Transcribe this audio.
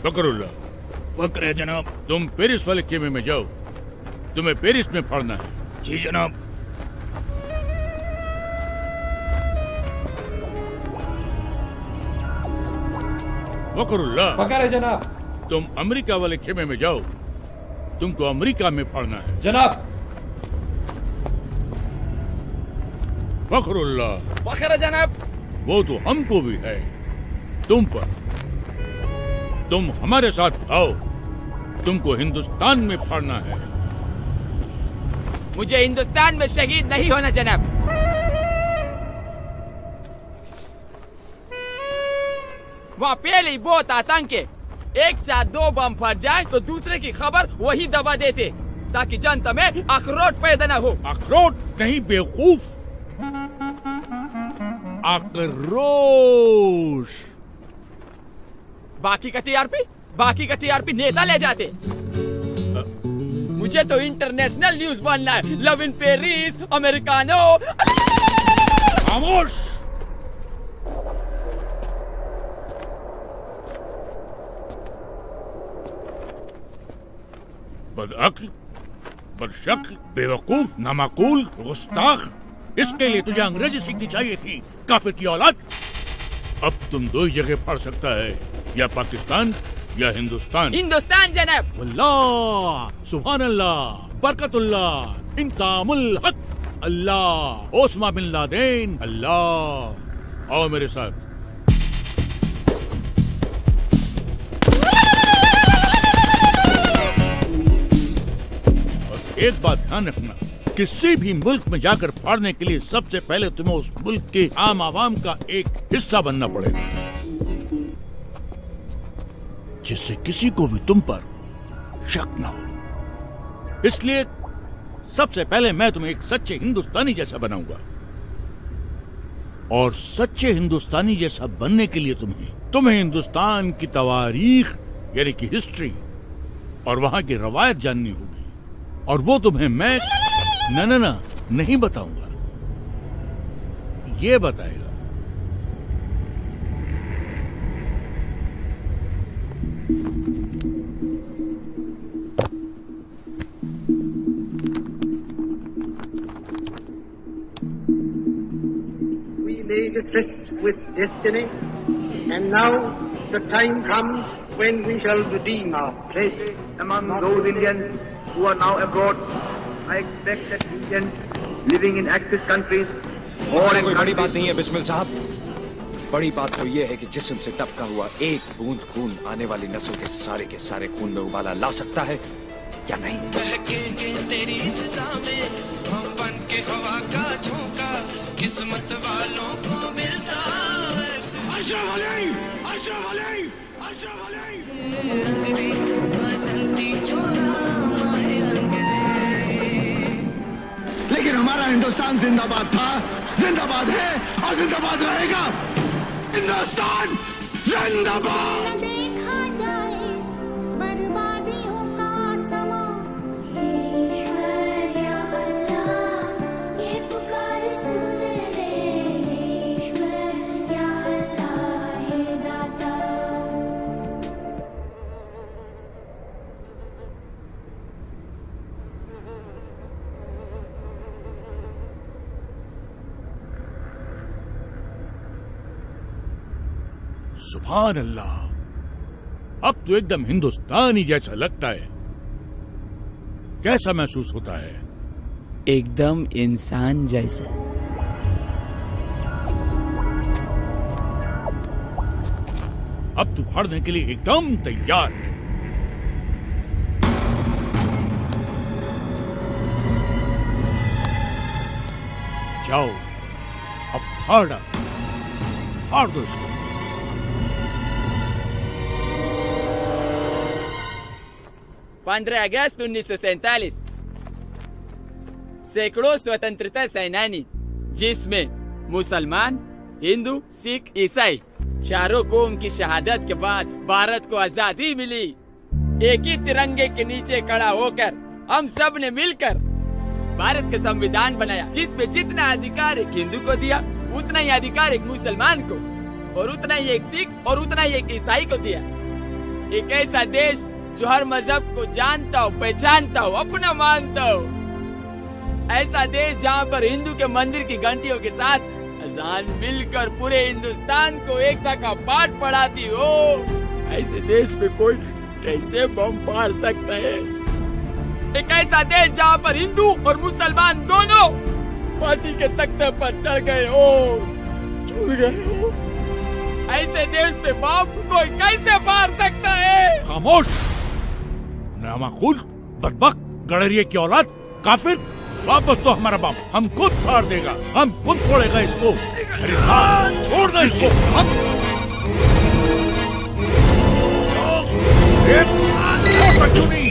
फकरुल्लाह, फक्र है जनाब। तुम पेरिस वाले खेमे में जाओ, तुम्हें पेरिस में फाड़ना है। जी जनाब। फकरुल्लाह, फकर है जनाब। तुम अमेरिका वाले खेमे में जाओ, तुमको अमेरिका में फाड़ना है। जनाब। फखरुल्लाह, फखर है जनाब। वो तो हमको भी है तुम पर। तुम हमारे साथ आओ, तुमको हिंदुस्तान में फाड़ना है। मुझे हिंदुस्तान में शहीद नहीं होना जनाब। वहाँ पहले ही बहुत आतंक है। एक साथ 2 बम फट जाए तो दूसरे की खबर वही दबा देते, ताकि जनता में अखरोट पैदा न हो। अखरोट नहीं बेवकूफ, आक्रोश। बाकी का टीआरपी नेता ले जाते। मुझे तो इंटरनेशनल न्यूज बनना है। Love in Paris, americano. खामोश। बदअक्ल, बदशक्ल, बेवकूफ, नामाकूल, गुस्ताख। इसके लिए तुझे अंग्रेजी सीखनी चाहिए थी, काफिर की औलाद। अब तुम 2 ही जगह पढ़ सकता है, या पाकिस्तान या हिंदुस्तान। हिंदुस्तान जनाब। अल्लाह, सुभान अल्लाह, बरकतुल्लाह, इंकामुल हक, अल्लाह, ओस्मा बिन लादेन, अल्लाह। आओ मेरे साथ। और एक बात ध्यान रखना, किसी भी मुल्क में जाकर फाड़ने के लिए सबसे पहले तुम्हें उस मुल्क के आम आवाम का एक हिस्सा बनना पड़ेगा, जिससे किसी को भी तुम पर शक न हो। इसलिए सबसे पहले मैं तुम्हें एक सच्चे हिंदुस्तानी जैसा बनाऊंगा, और सच्चे हिंदुस्तानी जैसा बनने के लिए तुम्हें हिंदुस्तान की तवारीख यानी कि हिस्ट्री और वहां की रवायत जाननी होगी, और वो तुम्हें मैं न नहीं बताऊंगा, ये बताएगा। We made a tryst with destiny, and now the time comes when we shall redeem our pledge. Among those Indians who are now abroad, I expect that Indians living in Axis countries or in कोई बड़ी बात नहीं है बिस्मिल साहब। बड़ी बात तो ये है कि जिस्म से टपका हुआ एक बूंद खून आने वाली नस्ल के सारे खून में उबाला ला सकता है या नहीं। बहकेंगे तेरी फिजा में हम बन के हवा का झोंका, किस्मत वालों को मिलता है। अशरफ अली, अशरफ अली, अशरफ अली। बसंती चोला माहे रंग दे। लेकिन हमारा हिंदुस्तान जिंदाबाद था, जिंदाबाद है और जिंदाबाद रहेगा। हिंदुस्तान जिंदाबाद। देखा जाए बर्बादियों का समा, ईश्वर या अल्लाह ये पुकार सुन ले, ईश्वर या अल्लाह हे दाता। सुभान अल्लाह, अब तो एकदम हिंदुस्तानी जैसा लगता है। कैसा महसूस होता है? एकदम इंसान जैसा। अब तू फाड़ने के लिए एकदम तैयार है। जाओ, अब फाड़ दो इसको। पंद्रह अगस्त 1947 सैकड़ों स्वतंत्रता सेनानी, जिसमें मुसलमान, हिंदू, सिख, ईसाई चारों कौम की शहादत के बाद भारत को आजादी मिली। एक ही तिरंगे के नीचे खड़ा होकर हम सब ने मिलकर भारत का संविधान बनाया, जिसमें जितना अधिकार एक हिंदू को दिया, उतना ही अधिकार एक मुसलमान को, और उतना ही एक सिख और उतना ही एक ईसाई को दिया। एक ऐसा देश जो हर मजहब को जानता हो, पहचानता हो, अपना मानता हो। ऐसा देश जहाँ पर हिंदू के मंदिर की घंटियों के साथ अजान मिलकर पूरे हिंदुस्तान को एकता का पाठ पढ़ाती हो। ऐसे देश में कोई कैसे बम फाड़ सकता है? एक ऐसा देश जहाँ पर हिंदू और मुसलमान दोनों फांसी के तख्ते पर चढ़ गए हो, झूल गए हो। ऐसे देश पे बम कोई कैसे फाड़ सकता है? खामोश, नामाकुल, बदबक, गड़रिये की औलाद, काफिर। वापस तो हमारा बम हम खुद फाड़ देगा, हम खुद फोड़ेगा इसको। अरे हाँ, छोड़ दो इसको। क्यों नहीं?